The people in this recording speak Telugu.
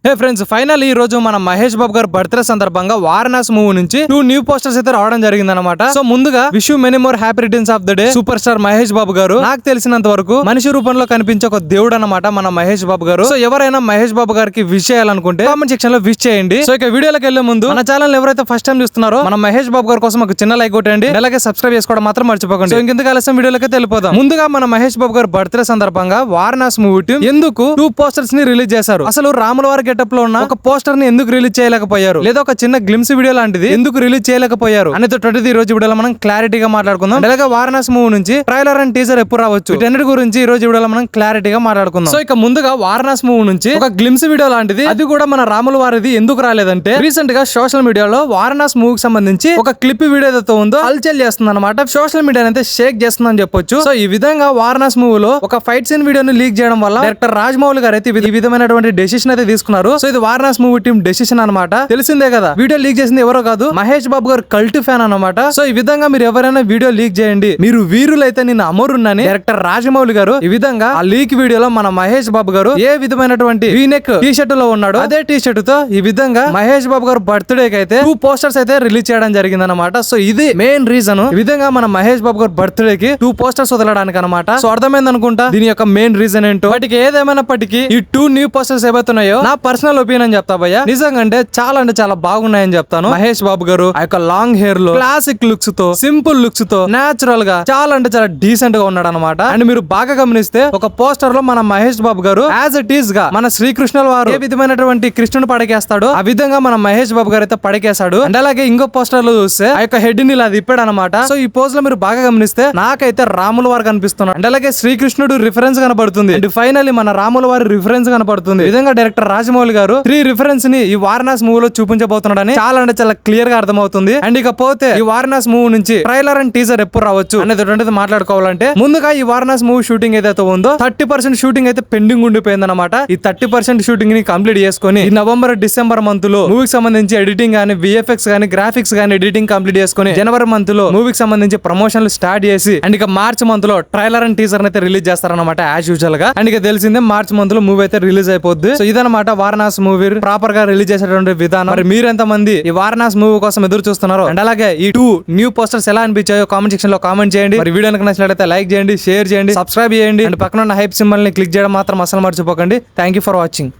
హే ఫ్రెండ్స్, ఫైనల్ ఈ రోజు మన మహేష్ బాబు గారు బర్త్డే సందర్భంగా వారణాసి మూవీ నుంచి 2 న్యూ పోస్టర్స్ అయితే రావడం జరిగింది అనమాట. సో ముందుగా wish you many more happy returns of the day super star Mahesh Babu garu. నాకు తెలిసినంత వరకు మనిషి రూపంలో కనిపించే ఒక దేవుడు అనమాట మన మహేష్ బాబు గారు. సో ఎవరైనా మహేష్ బాబు గారికి విష్ చేయాలనుకుంటే కామెంట్ సెక్షన్ లో విష్ చేయండి. సో ఇక వీడియోలోకి వెళ్లే ముందు మన ఛానల్ ఎవరైతే ఫస్ట్ టైం చూస్తున్నారో మన మహేష్ బాబు గారి కోసం ఒక చిన్న లైక్ కొట్టండి, అలాగే సబ్స్క్రైబ్ చేసుకోవడం మాత్రం మర్చిపోకండి. సో ఇంకెందుకు ఆలస్యం వీడియోలోకి వెళ్ళిపోదాం. ముందుగా మన మహేష్ బాబు గారు బర్త్డే సందర్భంగా వారణాసి మూవీ టీం ఎందుకు 2 పోస్టర్స్ ని రిలీజ్ చేశారు, అసలు రాముల వారి గెటప్ లో ఉన్న ఒక పోస్టర్ ని ఎందుకు రిలీజ్ చేయలేకపోయారు, లేదా ఒక చిన్న గ్లిమ్స్ వీడియో లాంటిది ఎందుకు రిలీజ్ చేయలేకపోయారు అనేది ఈ రోజు వీడియోలో మనం క్లారిటీగా మాట్లాడుకుందాం. అలాగే వారణాసి మూవీ నుంచి ట్రైలర్ అండ్ టీజర్ ఎప్పుడు రావచ్చు, వీటన్నిటి గురించి ఈ రోజు వీడియోలో మనం క్లారిటీగా మాట్లాడుకుందాం. సో ఇక ముందుగా వారణాసి మూవీ నుంచి ఒక గ్లిమ్స్ వీడియో లాంటిది, అది కూడా మన రాముల వారిది ఎందుకు రాలేదంటే రీసెంట్ గా సోషల్ మీడియాలో వారణాసి మూవీకి సంబంధించి ఒక క్లిప్ వీడియో ఏదైతే ఉందో హల్చల్ చేస్తుంది అనమాట. సోషల్ మీడియా అయితే షేక్ చేస్తుందని చెప్పొచ్చు. సో ఈ విధంగా వారణాసి మూవీలో ఒక ఫైట్ సీన్ వీడియోని లీక్ చేయడం వల్ల డైరెక్టర్ రాజమౌళి గారు అయితే ఈ విధమైనటువంటి డెసిషన్ అయితే తీసుకున్నారు. సో ఇది వారణాసి మూవీ టీం డెసిషన్ అనమాట. తెలిసిందే కదా, వీడియో లీక్ చేసింది ఎవరో కాదు, మహేష్ బాబు గారు కల్ట్ ఫ్యాన్ అనమాట. సో ఈ విధంగా మీరు ఎవరైనా వీడియో లీక్ చేయండి, మీరు వీరులైతే నేను అమరున్నని డైరెక్టర్ రాజమౌళి గారు ఈ విధంగా ఆ లీక్ వీడియోలో మన మహేష్ బాబు గారు ఏ విధమైనటువంటి వీనెక్ టీ షర్ట్ లో ఉన్నాడు, అదే టీ షర్ట్ తో ఈ విధంగా మహేష్ బాబు గారు బర్త్డే కి అయితే 2 పోస్టర్స్ అయితే రిలీజ్ చేయడం జరిగింది అనమాట. సో ఇది మెయిన్ రీజన్, ఈ విధంగా మన మహేష్ బాబు గారు బర్త్డే కి 2 పోస్టర్స్ వదలడానికి అనమాట. సో అర్థమైంది అనుకుంటా దీని యొక్క మెయిన్ రీజన్ ఏంటో. వాటికి ఏదేమైనప్పటికీ ఈ 2 న్యూ పోస్టర్స్ ఏవైతున్నాయో నా పర్సనల్ ఒపీనియన్ చెప్తా భయ్యా, నిజంగా అంటే చాలా బాగున్నాయని చెప్తాను. మహేష్ బాబు గారు ఆ యొక్క లాంగ్ హెయిర్ లో క్లాసిక్ లుక్స్ తో సింపుల్ లుక్స్ తో నేచురల్ గా చాలా డీసెంట్ గా ఉన్నాడు అనమాట. అండ్ మీరు బాగా గమనిస్తే ఒక పోస్టర్ లో మన మహేష్ బాబు గారు యాజ్ ఇట్ ఈస్ గా మన శ్రీకృష్ణుల వారు ఏ విధమైనటువంటి కృష్ణుని పడకేస్తాడు ఆ విధంగా మన మహేష్ బాబు గారు అయితే పడకేశాడు. అండ్ అలాగే ఇంకో పోస్టర్ లో చూస్తే ఆ యొక్క హెడ్ ని ఇలా తిప్పాడు అనమాట. సో ఈ పోజ్ లో మీరు బాగా గమనిస్తే నాకైతే రాముల వారు కనిపిస్తున్నాడు, అండ్ అలాగే శ్రీకృష్ణుడు రిఫరెన్స్ కనబడుతుంది, అండ్ ఫైనల్లీ మన రాముల వారి రిఫరెన్స్ కనబడుతుంది. ఈ విధంగా డైరెక్టర్ రాజమౌళి గారు 3 రిఫరెన్స్ ని ఈ వారణాసి మూవీలో చూపించబోతున్నాడని చాలా క్లియర్ గా అర్థమవుతుంది. అండ్ ఇకపోతే ఈ వారణాసి మూవీ నుంచి ట్రైలర్ అండ్ టీజర్ ఎప్పుడు రావచ్చు అనేది మాట్లాడుకోవాలంటే ముందుగా ఈ వారణాసి మూవీ షూటింగ్ ఏదైతే ఉందో 30% షూటింగ్ అయితే పెండింగ్ ఉండిపోయింది అనమాట. ఈ 30% షూటింగ్ ని కంప్లీట్ చేసుకుని ఈ నవంబర్ డిసెంబర్ మంత్ లో మూవీకి సంబంధించి ఎడిటింగ్ గానీ విఎఫ్ఎక్స్ గానీ గ్రాఫిక్స్ గానీ ఎడిటింగ్ కంప్లీట్ చేసుకుని జనవరి మంత్ లో మూవీకి సంబంధించి ప్రమోషన్లు స్టార్ట్ చేసి అండ్ ఇక మార్చ్ మంత్ లో ట్రైలర్ అండ్ టీజర్ అయితే రిలీజ్ చేస్తారనమాట యాజ్ యూజువల్ గా. అండ్ ఇక తెలిసిందే మార్చ్ మంత్ లో మూవీ అయితే రిలీజ్ అయిపోద్ది. సో ఇదనమాట వారణాసి మూవీ ప్రాపర్ గా రిలీజ్ చేసేటువంటి విధానం. మరి మీరెంత మంది ఈ వారణాసి మూవీ కోసం ఎదురు చూస్తున్నారు, అండ్ అలాగే ఈ 2 న్యూ పోస్టర్స్ ఎలా అనిపించాయో కామెంట్ సెక్షన్ లో కామెంట్ చేయండి. మరి వీడియో నచ్చినట్లయితే లైక్ చేయండి, షేర్ చేయండి, సబ్స్క్రైబ్ చేయండి, అండ్ పక్కన ఉన్న హైప్ సింబల్ ని క్లిక్ చేయడం మాత్రం అసలు మర్చిపోకండి. Thank you for watching.